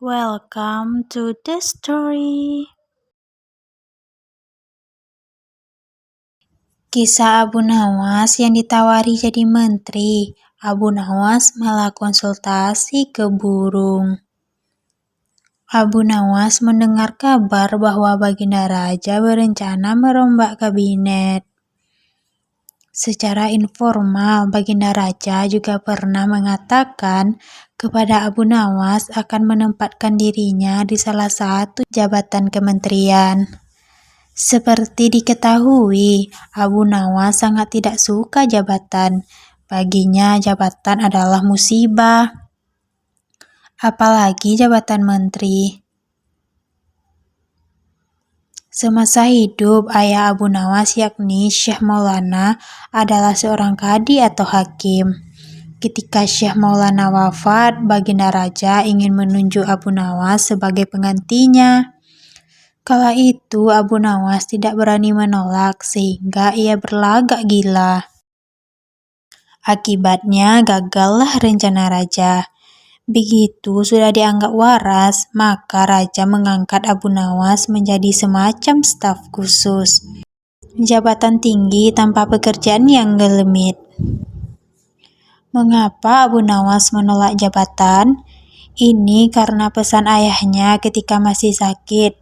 Welcome to the story. Kisah Abu Nawas yang ditawari jadi menteri. Abu Nawas malah konsultasi ke burung. Abu Nawas mendengar kabar bahwa Baginda Raja berencana merombak kabinet. Secara informal, Baginda Raja juga pernah mengatakan kepada Abu Nawas akan menempatkan dirinya di salah satu jabatan kementerian. Seperti diketahui, Abu Nawas sangat tidak suka jabatan. Baginya jabatan adalah musibah, apalagi jabatan menteri. Semasa hidup, ayah Abu Nawas yakni Syekh Maulana adalah seorang kadi atau hakim. Ketika Syekh Maulana wafat, Baginda Raja ingin menunjuk Abu Nawas sebagai penggantinya. Kala itu Abu Nawas tidak berani menolak sehingga ia berlagak gila. Akibatnya gagallah rencana raja. Begitu sudah dianggap waras, maka raja mengangkat Abu Nawas menjadi semacam staf khusus. Jabatan tinggi tanpa pekerjaan yang gelemit. Mengapa Abu Nawas menolak jabatan? Ini karena pesan ayahnya ketika masih sakit.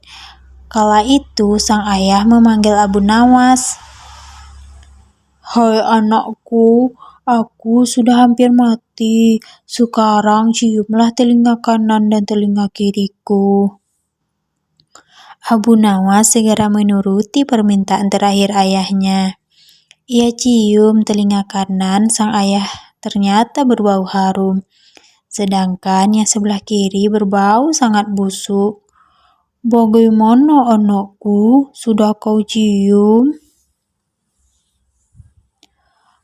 Kala itu sang ayah memanggil Abu Nawas. "Hai anakku, aku sudah hampir mati. Sekarang ciumlah telinga kanan dan telinga kiriku." Abu Nawas segera menuruti permintaan terakhir ayahnya. Ia cium telinga kanan sang ayah, ternyata berbau harum. Sedangkan yang sebelah kiri berbau sangat busuk. "Bagaimana anakku, sudah kau cium?"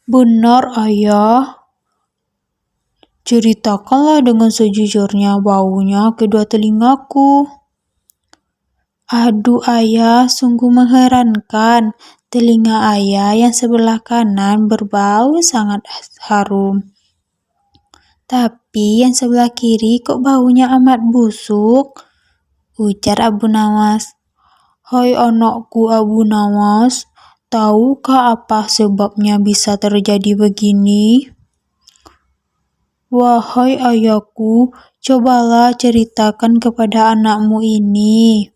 "Benar ayah." "Ceritakanlah dengan sejujurnya baunya kedua telingaku." "Aduh ayah, sungguh mengherankan. Telinga ayah yang sebelah kanan berbau sangat harum. Tapi yang sebelah kiri kok baunya amat busuk?" ujar Abu Nawas. "Hai anakku Abu Nawas, tahukah apa sebabnya bisa terjadi begini?" "Wahai ayahku, cobalah ceritakan kepada anakmu ini."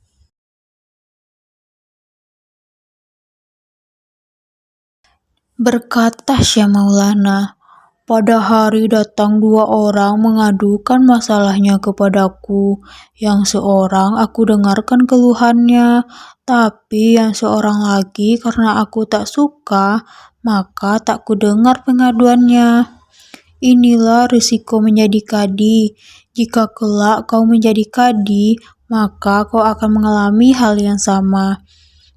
Berkata Syekh Maulana, "Pada hari datang dua orang mengadukan masalahnya kepadaku. Yang seorang aku dengarkan keluhannya, tapi yang seorang lagi karena aku tak suka, maka tak kudengar pengaduannya. Inilah risiko menjadi kadi. Jika kelak kau menjadi kadi, maka kau akan mengalami hal yang sama.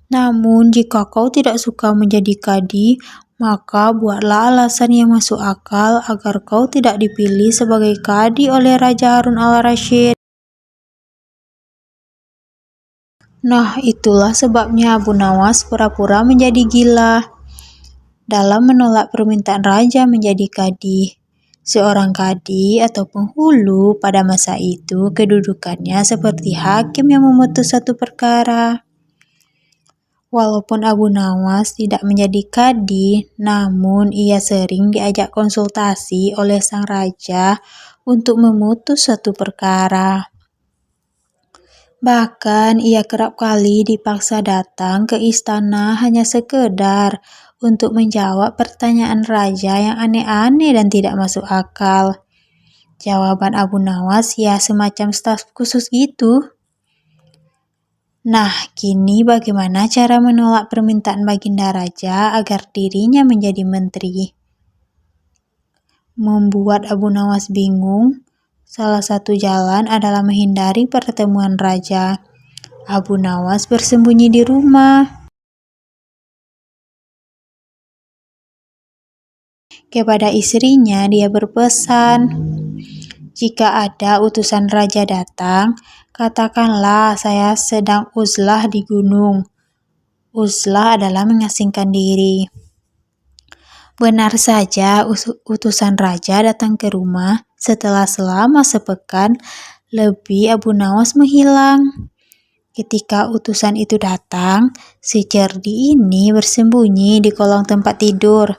Namun jika kau tidak suka menjadi kadi, maka buatlah alasan yang masuk akal agar kau tidak dipilih sebagai kadi oleh Raja Harun al-Rasyid." Nah, itulah sebabnya Abu Nawas pura-pura menjadi gila dalam menolak permintaan raja menjadi kadi. Seorang kadi atau penghulu pada masa itu kedudukannya seperti hakim yang memutus satu perkara. Walaupun Abu Nawas tidak menjadi kadi, namun ia sering diajak konsultasi oleh sang raja untuk memutus suatu perkara. Bahkan ia kerap kali dipaksa datang ke istana hanya sekedar untuk menjawab pertanyaan raja yang aneh-aneh dan tidak masuk akal. Jawaban Abu Nawas ya semacam staf khusus gitu. Nah, kini bagaimana cara menolak permintaan Baginda Raja agar dirinya menjadi menteri? Membuat Abu Nawas bingung, salah satu jalan adalah menghindari pertemuan raja. Abu Nawas bersembunyi di rumah. Kepada istrinya dia berpesan, "Jika ada utusan raja datang, katakanlah saya sedang uzlah di gunung." Uzlah adalah mengasingkan diri. Benar saja utusan raja datang ke rumah. Setelah selama sepekan, Lebih Abu Nawas menghilang. Ketika utusan itu datang, si cerdi ini bersembunyi di kolong tempat tidur.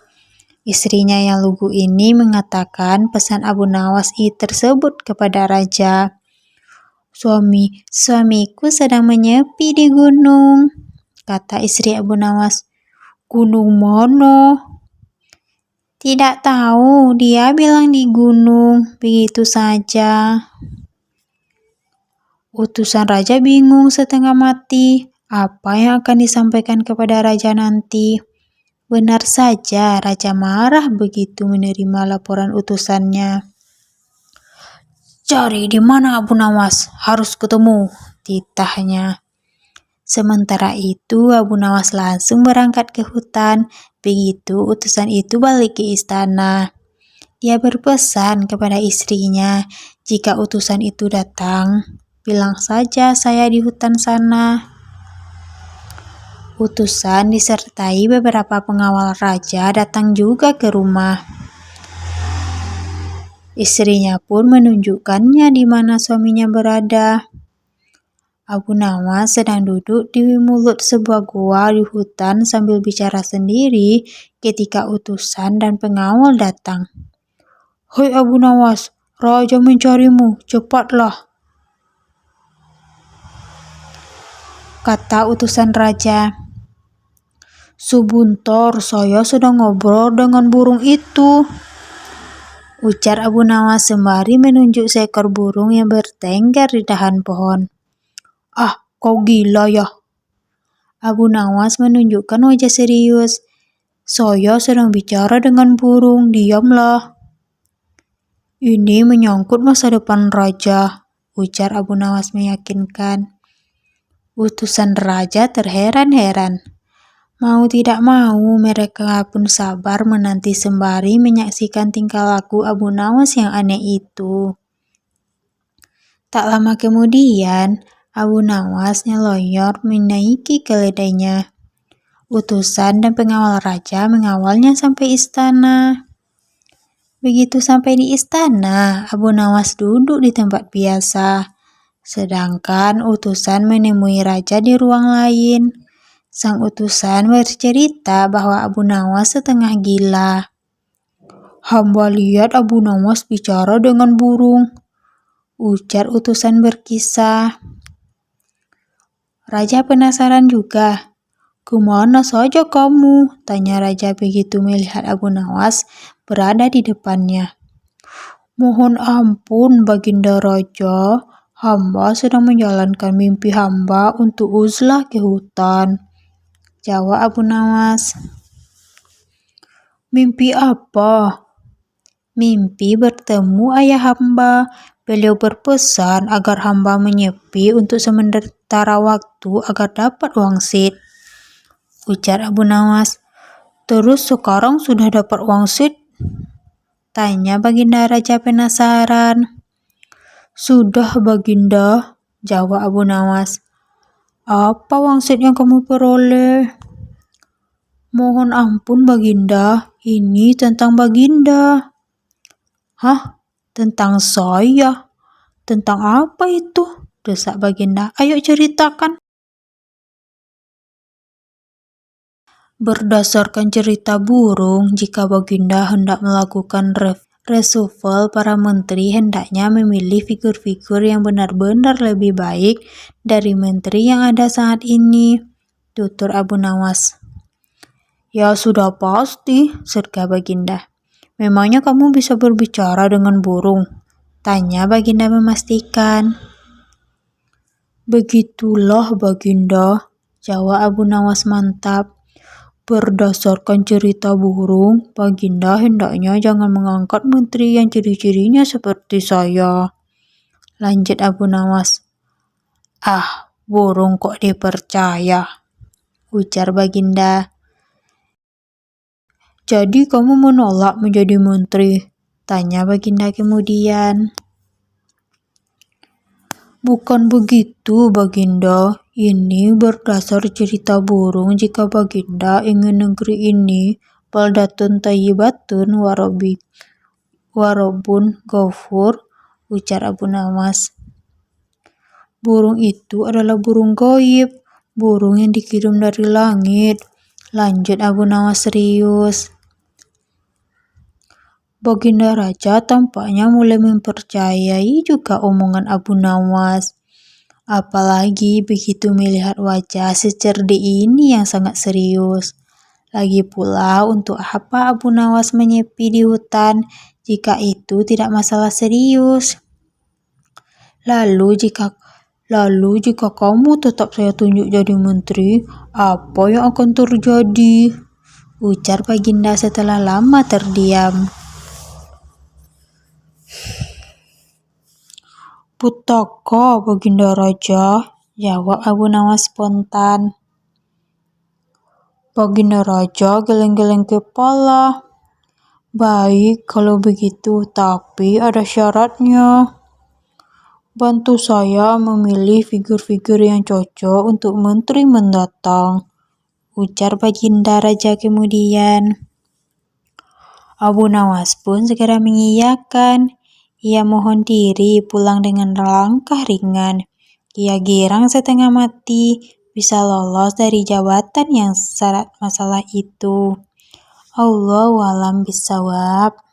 Istrinya yang lugu ini mengatakan pesan Abu Nawas tersebut kepada raja. Suamiku sedang menyepi di gunung, kata istri Abu Nawas. Gunung mana? Tidak tahu, dia bilang di gunung, begitu saja. Utusan raja bingung setengah mati. Apa yang akan disampaikan kepada raja nanti? Benar saja, raja marah begitu menerima laporan utusannya. Cari di mana Abu Nawas? Harus ketemu, titahnya. Sementara itu Abu Nawas langsung berangkat ke hutan. Begitu utusan itu balik ke istana. Dia berpesan kepada istrinya, jika utusan itu datang, bilang saja saya di hutan sana. Utusan disertai beberapa pengawal raja datang juga ke rumah. Istrinya pun menunjukkannya di mana suaminya berada. Abu Nawas sedang duduk di mulut sebuah gua di hutan sambil bicara sendiri ketika utusan dan pengawal datang. Hei Abu Nawas, raja mencarimu, cepatlah, kata utusan raja. Sebentar, saya sedang ngobrol dengan burung itu, ujar Abu Nawas sembari menunjuk seekor burung yang bertengger di dahan pohon. Ah, kau gila ya? Abu Nawas menunjukkan wajah serius. Saya sedang bicara dengan burung, diamlah. Ini menyangkut masa depan raja, ujar Abu Nawas meyakinkan. Utusan raja terheran-heran. Mau tidak mau, mereka pun sabar menanti sembari menyaksikan tingkah laku Abu Nawas yang aneh itu. Tak lama kemudian, Abu Nawas nyelonyor menaiki keledainya. Utusan dan pengawal raja mengawalnya sampai istana. Begitu sampai di istana, Abu Nawas duduk di tempat biasa. Sedangkan utusan menemui raja di ruang lain. Sang utusan bercerita bahwa Abu Nawas setengah gila. Hamba lihat Abu Nawas bicara dengan burung, ujar utusan berkisah. Raja penasaran juga. Kemana saja kamu? Tanya raja begitu melihat Abu Nawas berada di depannya. Mohon ampun Baginda Raja, hamba sedang menjalankan mimpi hamba untuk uzlah ke hutan, jawab Abu Nawas. Mimpi apa? Mimpi bertemu ayah hamba. Beliau berpesan agar hamba menyepi untuk sementara waktu agar dapat wangsit, ujar Abu Nawas. Terus sekarang sudah dapat wangsit? Tanya Baginda Raja penasaran. Sudah Baginda, jawab Abu Nawas. Apa wangsit yang kamu peroleh? Mohon ampun Baginda, ini tentang Baginda. Hah? Tentang saya? Tentang apa itu? Desak Baginda. Ayo ceritakan. Berdasarkan cerita burung, jika Baginda hendak melakukan reshuffle para menteri, hendaknya memilih figur-figur yang benar-benar lebih baik dari menteri yang ada saat ini, tutur Abu Nawas. Ya sudah pasti, serga Baginda. Memangnya kamu bisa berbicara dengan burung? Tanya Baginda memastikan. Begitulah Baginda, jawab Abu Nawas mantap. Berdasarkan cerita burung, Baginda hendaknya jangan mengangkat menteri yang ciri-cirinya seperti saya, lanjut Abu Nawas. Ah, burung kok dipercaya, ujar Baginda. Jadi kamu menolak menjadi menteri? Tanya Baginda kemudian. Bukan begitu Baginda, ini berdasar cerita burung jika Baginda ingin negeri ini baldatun thayyibatun warabun ghafur, ujar Abu Nawas. Burung itu adalah burung gaib, burung yang dikirim dari langit. Lanjut Abu Nawas serius. Baginda Raja tampaknya mulai mempercayai juga omongan Abu Nawas. Apalagi begitu melihat wajah secerdik ini yang sangat serius. Lagi pula untuk apa Abu Nawas menyepi di hutan jika itu tidak masalah serius? Lalu jika kamu tetap saya tunjuk jadi menteri, apa yang akan terjadi? Ujar Baginda setelah lama terdiam. Petaka Baginda Raja, jawab Abu Nawas spontan. Baginda Raja geleng-geleng kepala. Baik kalau begitu, tapi ada syaratnya. Bantu saya memilih figur-figur yang cocok untuk menteri mendatang, ujar Baginda Raja kemudian. Abu Nawas pun segera mengiyakan. Ia mohon diri pulang dengan langkah ringan. Ia girang setengah mati bisa lolos dari jabatan yang syarat masalah itu. Allahu a'lam bishawab.